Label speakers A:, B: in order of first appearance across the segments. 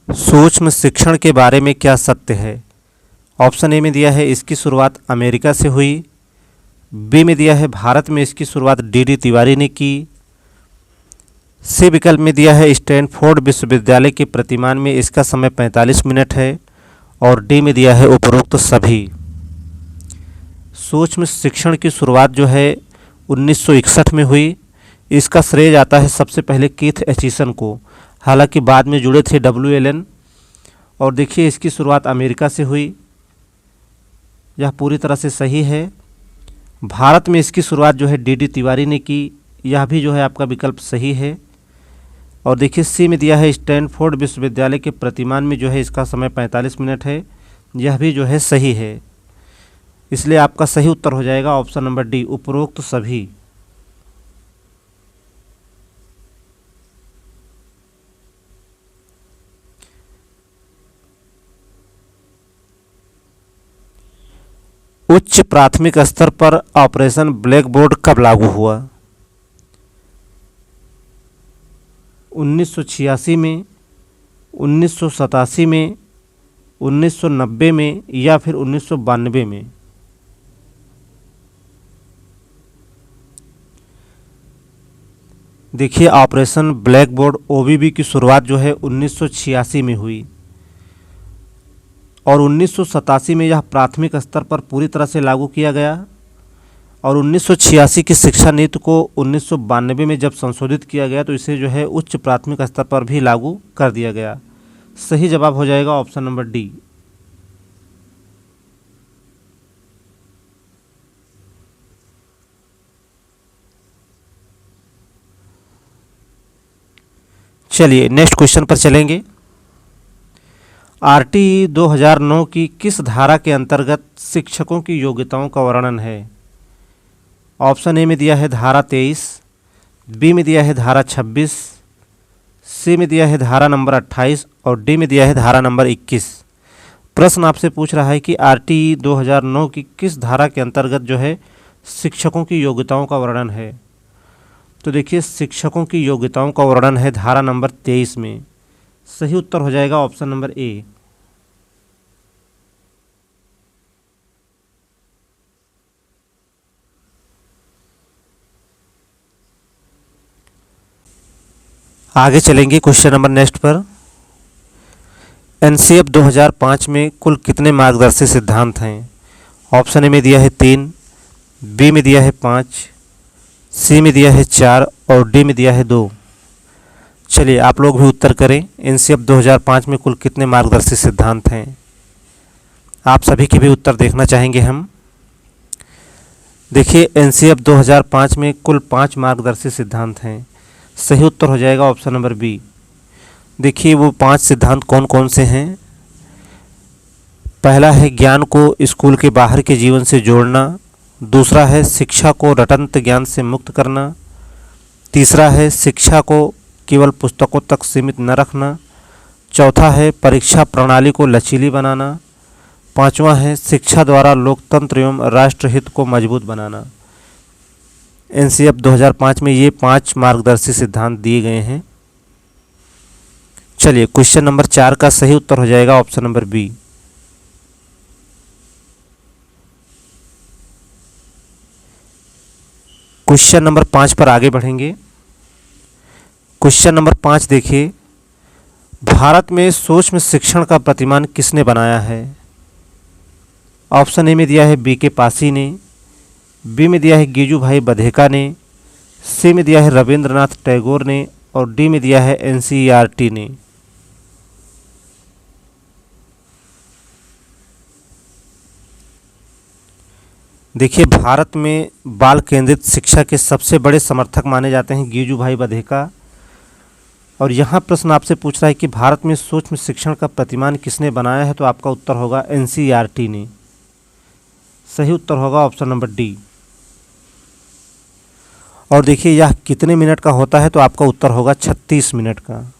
A: सूक्ष्म शिक्षण के बारे में क्या सत्य है? ऑप्शन ए में दिया है इसकी शुरुआत अमेरिका से हुई, बी में दिया है भारत में इसकी शुरुआत डी तिवारी ने की, सी विकल्प में दिया है स्टैनफोर्ड विश्वविद्यालय के प्रतिमान में इसका समय 45 मिनट है, और डी में दिया है उपरोक्त सभी। सूक्ष्म शिक्षण की शुरुआत जो है 1961 में हुई। इसका श्रेय जाता है सबसे पहले कीथ एचिसन को, हालांकि बाद में जुड़े थे WLN। और देखिए इसकी शुरुआत अमेरिका से हुई, यह पूरी तरह से सही है। भारत में इसकी शुरुआत जो है डी तिवारी ने की, यह भी जो है आपका विकल्प सही है। और देखिए सी में दिया है स्टैनफोर्ड विश्वविद्यालय के प्रतिमान में जो है इसका समय 45 मिनट है, यह भी जो है सही है। इसलिए आपका सही उत्तर हो जाएगा ऑप्शन नंबर डी, उपरोक्त सभी। उच्च प्राथमिक स्तर पर ऑपरेशन ब्लैक बोर्ड कब लागू हुआ? 1986 में, 1987 में, 1990 में या फिर 1992 में? देखिए ऑपरेशन ब्लैक बोर्ड OBB की शुरुआत जो है 1986 में हुई, और 1987 में यह प्राथमिक स्तर पर पूरी तरह से लागू किया गया, और 1986 की शिक्षा नीति को 1992 में जब संशोधित किया गया तो इसे जो है उच्च प्राथमिक स्तर पर भी लागू कर दिया गया। सही जवाब हो जाएगा ऑप्शन नंबर डी। चलिए नेक्स्ट क्वेश्चन पर चलेंगे। RTE 2009 की किस धारा के अंतर्गत शिक्षकों की योग्यताओं का वर्णन है? ऑप्शन ए में दिया है धारा 23, बी में दिया है धारा 26, सी में दिया है धारा नंबर 28 और डी में दिया है धारा नंबर 21। प्रश्न आपसे पूछ रहा है कि RTE 2009 की किस धारा के अंतर्गत जो है शिक्षकों की योग्यताओं का वर्णन है? तो देखिए शिक्षकों की योग्यताओं का वर्णन है धारा नंबर 23 में। सही उत्तर हो जाएगा ऑप्शन नंबर ए। आगे चलेंगे क्वेश्चन नंबर नेक्स्ट पर। NCF 2005 में कुल कितने मार्गदर्शी सिद्धांत हैं? ऑप्शन ए में दिया है 3, बी में दिया है 5, सी में दिया है 4 और डी में दिया है 2। चलिए आप लोग भी उत्तर करें। NCF 2005 में कुल कितने मार्गदर्शी सिद्धांत हैं? आप सभी के भी उत्तर देखना चाहेंगे हम। देखिए NCF 2005 में कुल 5 मार्गदर्शी सिद्धांत हैं। सही उत्तर हो जाएगा ऑप्शन नंबर बी। देखिए वो 5 सिद्धांत कौन कौन से हैं। पहला है ज्ञान को स्कूल के बाहर के जीवन से जोड़ना, दूसरा है शिक्षा को रटंत ज्ञान से मुक्त करना, तीसरा है शिक्षा को केवल पुस्तकों तक सीमित न रखना, चौथा है परीक्षा प्रणाली को लचीली बनाना, पांचवा है शिक्षा द्वारा लोकतंत्र एवं राष्ट्रहित को मजबूत बनाना। NCF 2005 में ये 5 मार्गदर्शी सिद्धांत दिए गए हैं। चलिए क्वेश्चन नंबर 4 का सही उत्तर हो जाएगा option number B. Question number 5 पर आगे बढ़ेंगे। क्वेश्चन नंबर 5 देखिए, भारत में सूक्ष्म शिक्षण का प्रतिमान किसने बनाया है? ऑप्शन ए में दिया है BK पासी ने, बी में दिया है गिजू भाई बधेका ने, सी में दिया है रविंद्रनाथ टैगोर ने और डी में दिया है NCERT ने। देखिए भारत में बाल केंद्रित शिक्षा के सबसे बड़े समर्थक माने जाते हैं गिजू भाई बधेका। और यहाँ प्रश्न आपसे पूछ रहा है कि भारत में सूक्ष्म शिक्षण का प्रतिमान किसने बनाया है? तो आपका उत्तर होगा NCERT ने। सही उत्तर होगा ऑप्शन नंबर डी। और देखिए यह कितने मिनट का होता है? तो आपका उत्तर होगा 36 मिनट का।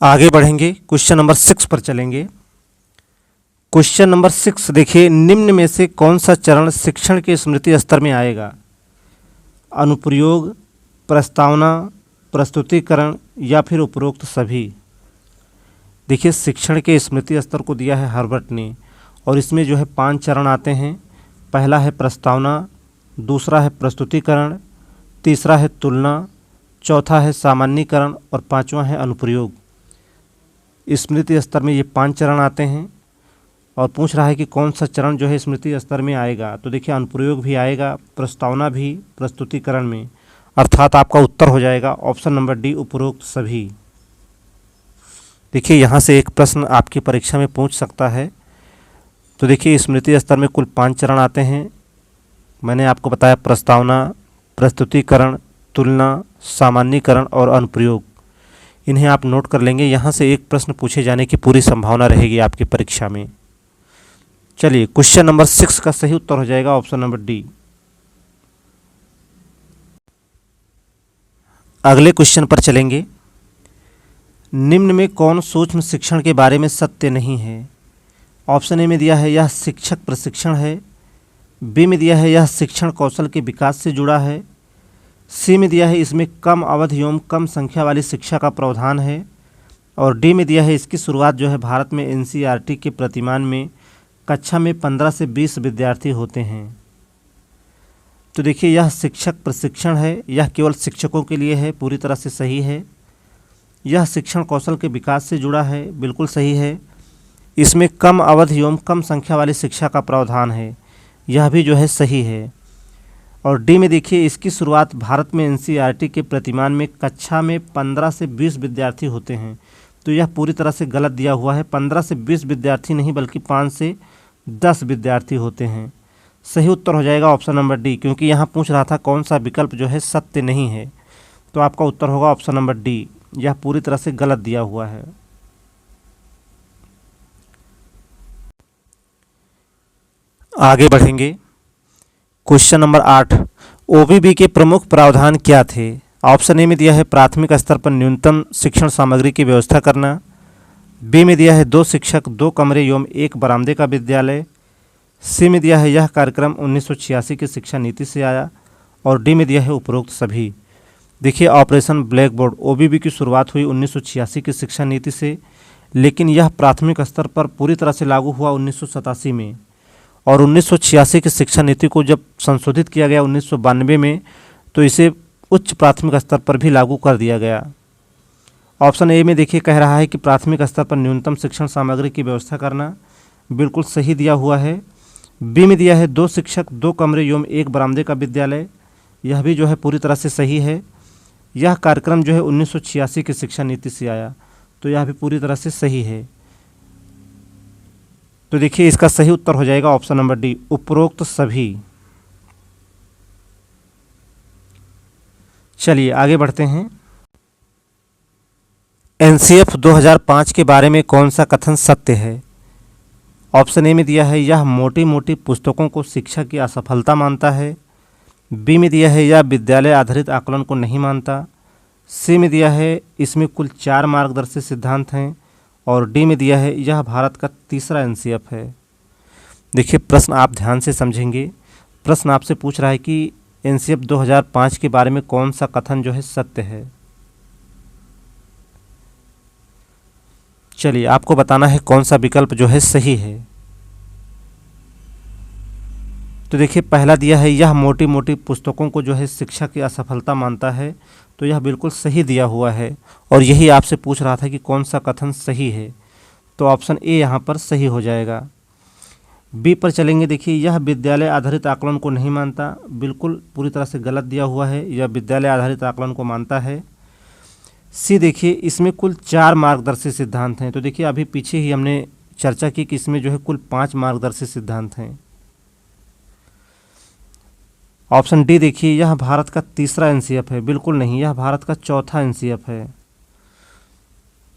A: आगे बढ़ेंगे, क्वेश्चन नंबर 6 पर चलेंगे। क्वेश्चन नंबर 6 देखिए, निम्न में से कौन सा चरण शिक्षण के स्मृति स्तर में आएगा? अनुप्रयोग, प्रस्तावना, प्रस्तुतिकरण या फिर उपरोक्त सभी। देखिए शिक्षण के स्मृति स्तर को दिया है हर्बर्ट ने और इसमें जो है 5 चरण आते हैं। पहला है प्रस्तावना, दूसरा है प्रस्तुतिकरण, तीसरा है तुलना, चौथा है सामान्यीकरण और पांचवा है अनुप्रयोग। स्मृति स्तर में ये 5 चरण आते हैं और पूछ रहा है कि कौन सा चरण जो है स्मृति स्तर में आएगा। तो देखिए अनुप्रयोग भी आएगा, प्रस्तावना भी प्रस्तुतिकरण में, अर्थात आपका उत्तर हो जाएगा ऑप्शन नंबर डी, उपरोक्त सभी। देखिए यहाँ से एक प्रश्न आपकी परीक्षा में पूछ सकता है। तो देखिए स्मृति स्तर में कुल 5 चरण आते हैं। मैंने आपको बताया प्रस्तावना, प्रस्तुतिकरण, तुलना, सामान्यीकरण और अनुप्रयोग। इन्हें आप नोट कर लेंगे। यहाँ से एक प्रश्न पूछे जाने की पूरी संभावना रहेगी आपकी परीक्षा में। चलिए क्वेश्चन नंबर 6 का सही उत्तर हो जाएगा ऑप्शन नंबर डी। अगले क्वेश्चन पर चलेंगे। निम्न में कौन सूक्ष्म शिक्षण के बारे में सत्य नहीं है? ऑप्शन ए में दिया है यह शिक्षक प्रशिक्षण है, बी में दिया है यह शिक्षण कौशल के विकास से जुड़ा है, सी में दिया है इसमें कम अवधि एवं कम संख्या वाली शिक्षा का प्रावधान है और डी में दिया है इसकी शुरुआत जो है भारत में एनसीईआरटी के प्रतिमान में कक्षा में 15 से 20 विद्यार्थी होते हैं। तो देखिए यह शिक्षक प्रशिक्षण है, यह केवल शिक्षकों के लिए है, पूरी तरह से सही है। यह शिक्षण कौशल के विकास से जुड़ा है, बिल्कुल सही है। इसमें कम अवधि एवं कम संख्या वाली शिक्षा का प्रावधान है, यह भी जो है सही है। और डी में देखिए इसकी शुरुआत भारत में एनसीईआरटी के प्रतिमान में कक्षा में 15 से 20 विद्यार्थी होते हैं। तो यह पूरी तरह से गलत दिया हुआ है। 15 से 20 विद्यार्थी नहीं बल्कि 5 से 10 विद्यार्थी होते हैं। सही उत्तर हो जाएगा ऑप्शन नंबर डी, क्योंकि यहाँ पूछ रहा था कौन सा विकल्प जो है सत्य नहीं है। तो आपका उत्तर होगा ऑप्शन नंबर डी, यह पूरी तरह से गलत दिया हुआ है। आगे बढ़ेंगे। क्वेश्चन नंबर 8, ओबीबी के प्रमुख प्रावधान क्या थे? ऑप्शन ए में दिया है प्राथमिक स्तर पर न्यूनतम शिक्षण सामग्री की व्यवस्था करना, बी में दिया है 2 शिक्षक 2 कमरे एवं 1 बरामदे का विद्यालय, सी में दिया है यह कार्यक्रम 1986 की शिक्षा नीति से आया और डी में दिया है उपरोक्त सभी। देखिए ऑपरेशन ब्लैक बोर्ड ओबीबी की शुरुआत हुई 1986 की शिक्षा नीति से, लेकिन यह प्राथमिक स्तर पर पूरी तरह से लागू हुआ 1987 में और 1986 की शिक्षा नीति को जब संशोधित किया गया 1992 में तो इसे उच्च प्राथमिक स्तर पर भी लागू कर दिया गया। ऑप्शन ए में देखिए कह रहा है कि प्राथमिक स्तर पर न्यूनतम शिक्षण सामग्री की व्यवस्था करना, बिल्कुल सही दिया हुआ है। बी में दिया है 2 शिक्षक 2 कमरे एवं 1 बरामदे का विद्यालय, यह भी जो है पूरी तरह से सही है। यह कार्यक्रम जो है 1986 की शिक्षा नीति से आया, तो यह भी पूरी तरह से सही है। तो देखिए इसका सही उत्तर हो जाएगा ऑप्शन नंबर डी, उपरोक्त सभी। चलिए आगे बढ़ते हैं। एनसीएफ 2005 के बारे में कौन सा कथन सत्य है? ऑप्शन ए में दिया है यह मोटी मोटी पुस्तकों को शिक्षा की असफलता मानता है, बी में दिया है यह विद्यालय आधारित आकलन को नहीं मानता, सी में दिया है इसमें कुल 4 मार्गदर्शी सिद्धांत हैं और डी में दिया है यह भारत का तीसरा एनसीएफ है। देखिए प्रश्न आप ध्यान से समझेंगे। प्रश्न आपसे पूछ रहा है कि एनसीएफ 2005 के बारे में कौन सा कथन जो है सत्य है। चलिए आपको बताना है कौन सा विकल्प जो है सही है। तो देखिए पहला दिया है यह मोटी मोटी पुस्तकों को जो है शिक्षा की असफलता मानता है, तो यह बिल्कुल सही दिया हुआ है और यही आपसे पूछ रहा था कि कौन सा कथन सही है, तो ऑप्शन ए यहाँ पर सही हो जाएगा। बी पर चलेंगे। देखिए यह विद्यालय आधारित आकलन को नहीं मानता, बिल्कुल पूरी तरह से गलत दिया हुआ है, यह विद्यालय आधारित आकलन को मानता है। सी देखिए इसमें कुल 4 मार्गदर्शी सिद्धांत हैं, तो देखिए अभी पीछे ही हमने चर्चा की कि इसमें जो है कुल 5 मार्गदर्शी सिद्धांत हैं। ऑप्शन डी देखिए यह भारत का तीसरा एनसीएफ है, बिल्कुल नहीं, यह भारत का चौथा एनसीएफ है।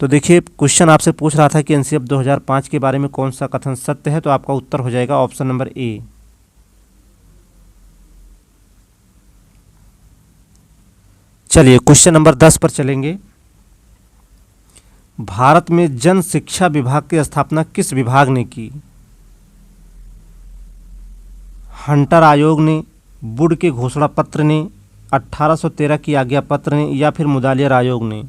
A: तो देखिए क्वेश्चन आपसे पूछ रहा था कि एनसीएफ 2005 के बारे में कौन सा कथन सत्य है, तो आपका उत्तर हो जाएगा ऑप्शन नंबर ए। चलिए क्वेश्चन नंबर 10 पर चलेंगे। भारत में जन शिक्षा विभाग की स्थापना किस विभाग ने की? हंटर आयोग ने, वुड के घोषणा पत्र ने, 1813 की आज्ञा पत्र ने या फिर मुदालियर आयोग ने?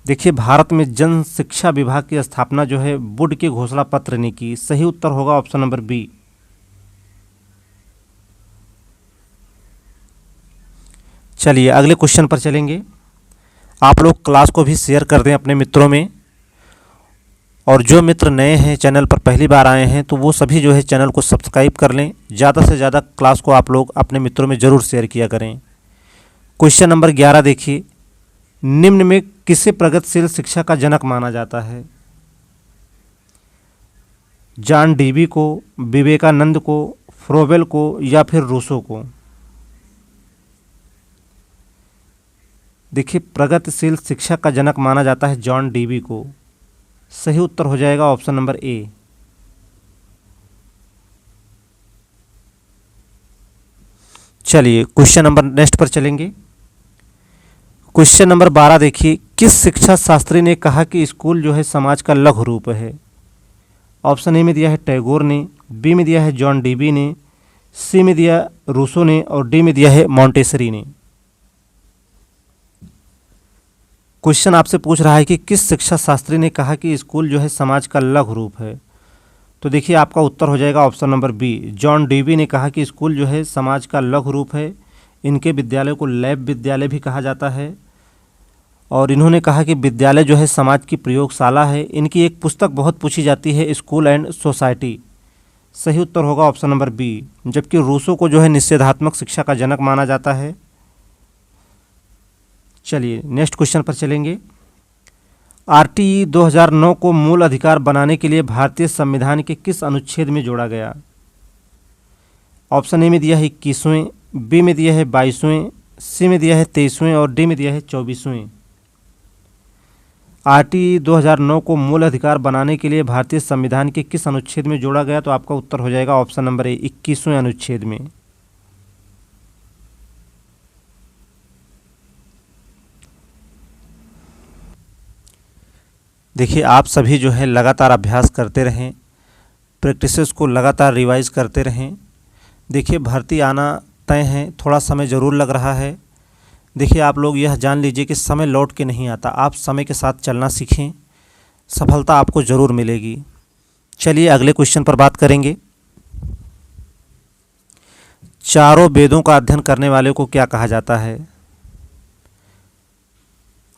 A: देखिए, भारत में जन शिक्षा विभाग की स्थापना जो है वुड के घोषणा पत्र ने की। सही उत्तर होगा ऑप्शन नंबर बी। चलिए अगले क्वेश्चन पर चलेंगे। आप लोग क्लास को भी शेयर कर दें अपने मित्रों में, और जो मित्र नए हैं चैनल पर पहली बार आए हैं तो वो सभी जो है चैनल को सब्सक्राइब कर लें। ज़्यादा से ज़्यादा क्लास को आप लोग अपने मित्रों में ज़रूर शेयर किया करें। क्वेश्चन नंबर 11 देखिए, निम्न में किसे प्रगतिशील शिक्षा का जनक माना जाता है? जॉन डीवी को, विवेकानंद को, फ्रोबेल को या फिर रूसो को? देखिए, प्रगतिशील शिक्षा का जनक माना जाता है जॉन डीवी को। सही उत्तर हो जाएगा ऑप्शन नंबर ए। चलिए क्वेश्चन नंबर नेक्स्ट पर चलेंगे। क्वेश्चन नंबर 12 देखिए, किस शिक्षा शास्त्री ने कहा कि स्कूल जो है समाज का लघु रूप है? ऑप्शन ए में दिया है टैगोर ने, बी में दिया है जॉन डीवी ने, सी में दिया रूसो ने और डी में दिया है मॉन्टेसरी ने। क्वेश्चन आपसे पूछ रहा है कि किस शिक्षा शास्त्री ने कहा कि स्कूल जो है समाज का लघु रूप है? तो देखिए आपका उत्तर हो जाएगा option number B. John Dewey ने कहा कि स्कूल जो है समाज का लघु रूप है। इनके विद्यालय को लैब विद्यालय भी कहा जाता है, और इन्होंने कहा कि विद्यालय जो है समाज की प्रयोगशाला है। इनकी एक पुस्तक बहुत पूछी जाती है, स्कूल एंड सोसाइटी। सही उत्तर होगा ऑप्शन नंबर बी। जबकि रूसो को जो है निषेधात्मक शिक्षा का जनक माना जाता है। चलिए नेक्स्ट क्वेश्चन पर चलेंगे। आरटीई 2009 को मूल अधिकार बनाने के लिए भारतीय संविधान के किस अनुच्छेद में जोड़ा गया? ऑप्शन ए में दिया है 21वें, बी में दिया है 22वें, सी में दिया है 23वें और डी में दिया है 24वें। आरटीई 2009 को मूल अधिकार बनाने के लिए भारतीय संविधान के किस अनुच्छेद में जोड़ा गया? तो आपका उत्तर हो जाएगा ऑप्शन नंबर ए, 21वें अनुच्छेद में। देखिए आप सभी जो है लगातार अभ्यास करते रहें, प्रैक्टिसेस को लगातार रिवाइज करते रहें। देखिए भर्ती आना तय है, थोड़ा समय ज़रूर लग रहा है। देखिए आप लोग यह जान लीजिए कि समय लौट के नहीं आता, आप समय के साथ चलना सीखें, सफलता आपको ज़रूर मिलेगी। चलिए अगले क्वेश्चन पर बात करेंगे। चारों वेदों का अध्ययन करने वाले को क्या कहा जाता है?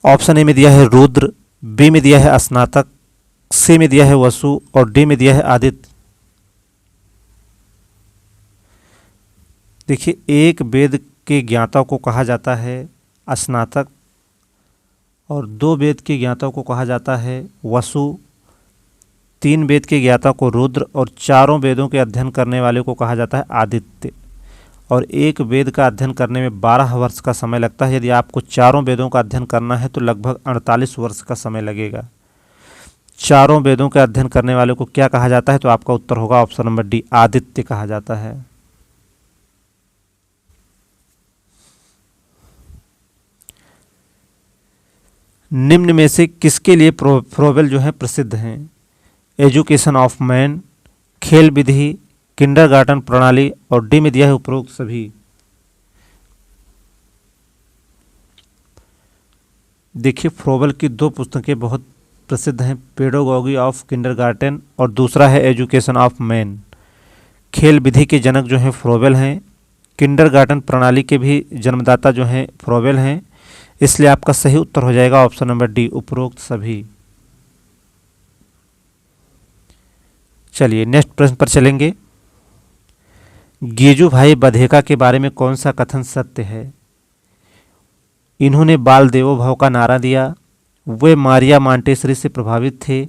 A: ऑप्शन ए में दिया है रुद्र, बी में दिया है स्नातक, सी में दिया है वसु और डी में दिया है आदित्य। देखिए एक वेद के ज्ञाता को कहा जाता है स्नातक, और 2 वेद के ज्ञाता को कहा जाता है वसु, 3 वेद के ज्ञाता को रुद्र और 4 वेदों के अध्ययन करने वाले को कहा जाता है आदित्य। और एक वेद का अध्ययन करने में 12 वर्ष का समय लगता है। यदि आपको 4 वेदों का अध्ययन करना है तो लगभग 48 वर्ष का समय लगेगा। 4 वेदों का अध्ययन करने वाले को क्या कहा जाता है? तो आपका उत्तर होगा ऑप्शन नंबर डी, आदित्य कहा जाता है। निम्न में से किसके लिए फ्रोबेल जो है प्रसिद्ध हैं? एजुकेशन ऑफ मैन, खेल विधि, किंडरगार्टन प्रणाली और डी में दिया है उपरोक्त सभी। देखिए फ्रोबेल की 2 पुस्तकें बहुत प्रसिद्ध हैं, पेडागॉजी ऑफ किंडरगार्टन और दूसरा है एजुकेशन ऑफ मैन। खेल विधि के जनक जो हैं फ्रोबेल हैं, किंडरगार्टन प्रणाली के भी जन्मदाता जो हैं फ्रोबेल हैं। इसलिए आपका सही उत्तर हो जाएगा ऑप्शन नंबर डी, उपरोक्त सभी। चलिए नेक्स्ट प्रश्न पर चलेंगे। गीजूभाई बधेका के बारे में कौन सा कथन सत्य है? इन्होंने बाल देवो भव का नारा दिया, वे मारिया मॉन्टेसरी से प्रभावित थे,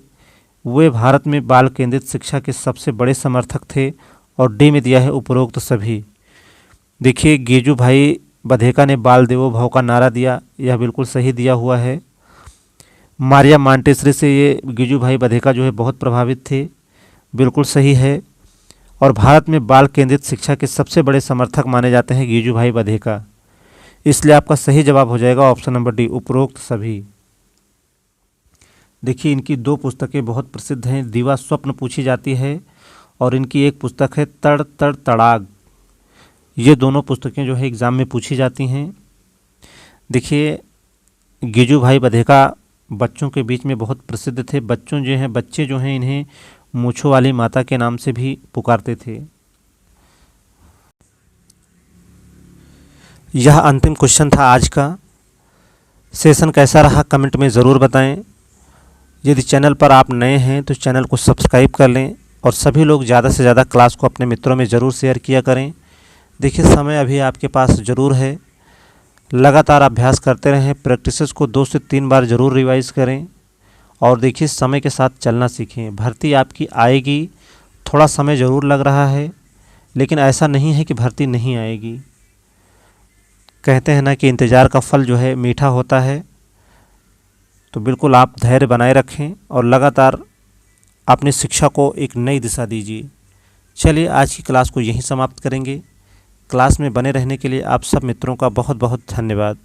A: वे भारत में बाल केंद्रित शिक्षा के सबसे बड़े समर्थक थे और डी में दिया है उपरोक्त सभी। देखिए गीजूभाई बधेका ने बाल देवो भव का नारा दिया, यह बिल्कुल सही दिया हुआ है। मारिया मॉन्टेसरी से ये गीजूभाई बधेका जो है बहुत प्रभावित थे, बिल्कुल सही है। और भारत में बाल केंद्रित शिक्षा के सबसे बड़े समर्थक माने जाते हैं गीजूभाई बधेका। इसलिए आपका सही जवाब हो जाएगा ऑप्शन नंबर डी, उपरोक्त सभी। देखिए इनकी 2 पुस्तकें बहुत प्रसिद्ध हैं, दीवा स्वप्न पूछी जाती है और इनकी एक पुस्तक है तड़ तड़ तड़ाग। ये दोनों पुस्तकें जो है एग्ज़ाम में पूछी जाती हैं। देखिए, गिजू भाई बधेका बच्चों के बीच में बहुत प्रसिद्ध थे। बच्चे जो हैं इन्हें मूँछों वाली माता के नाम से भी पुकारते थे। यह अंतिम क्वेश्चन था आज का। सेशन कैसा रहा कमेंट में ज़रूर बताएं। यदि चैनल पर आप नए हैं तो चैनल को सब्सक्राइब कर लें और सभी लोग ज़्यादा से ज़्यादा क्लास को अपने मित्रों में ज़रूर शेयर किया करें। देखिए, समय अभी आपके पास ज़रूर है। लगातार अभ्यास करते रहें। प्रैक्टिसेस को 2 से 3 बार ज़रूर रिवाइज़ करें और देखिए, समय के साथ चलना सीखें। भर्ती आपकी आएगी, थोड़ा समय ज़रूर लग रहा है, लेकिन ऐसा नहीं है कि भर्ती नहीं आएगी। कहते हैं ना कि इंतज़ार का फल जो है मीठा होता है। तो बिल्कुल आप धैर्य बनाए रखें और लगातार अपनी शिक्षा को एक नई दिशा दीजिए। चलिए, आज की क्लास को यहीं समाप्त करेंगे। क्लास में बने रहने के लिए आप सब मित्रों का बहुत बहुत धन्यवाद।